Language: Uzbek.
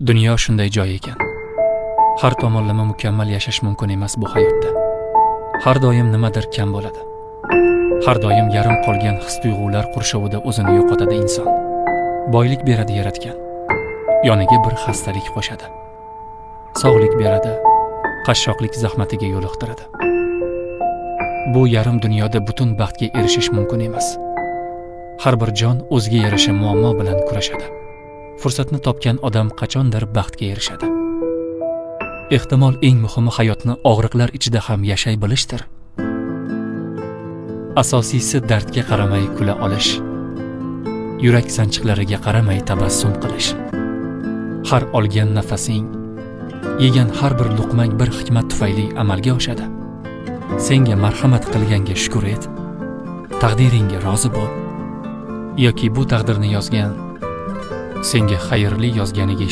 Dunyo shunday joy ekan. Har tomonlama mukammal yashash mumkin emas bu hayotda. Har doim nimadir kam bo'ladi. Har doim yarim qolgan his-tuyg'ular qurshovida o'zini yo'qotadi inson. Boylik beradi yaratgan. Yoniga bir xastalik qo'shadi. Sog'lik beradi, qashshoqlik zahmatiga yo'liqtiradi. Bu yarim dunyoda butun baxtga erishish mumkin emas. Har bir jon o'ziga yarasha muammo bilan kurashadi. Fursatni topgan odam qachondir baxtga erishadi. Ehtimol eng muhimi hayotni og'riqlar ichida ham yashay bilishdir. Asosiysi dardga qaramay kula olish. Yurak sanchiqlariga qaramay tabassum qilish. Har olgan nafasing, yegan har bir luqmang bir hikmat tufayli amalga oshadi. Senga marhamat qilganga shukr et. Taqdiringga rozi bo'l. Yoki bu taqdirni yozgan senga xayrli yozganiga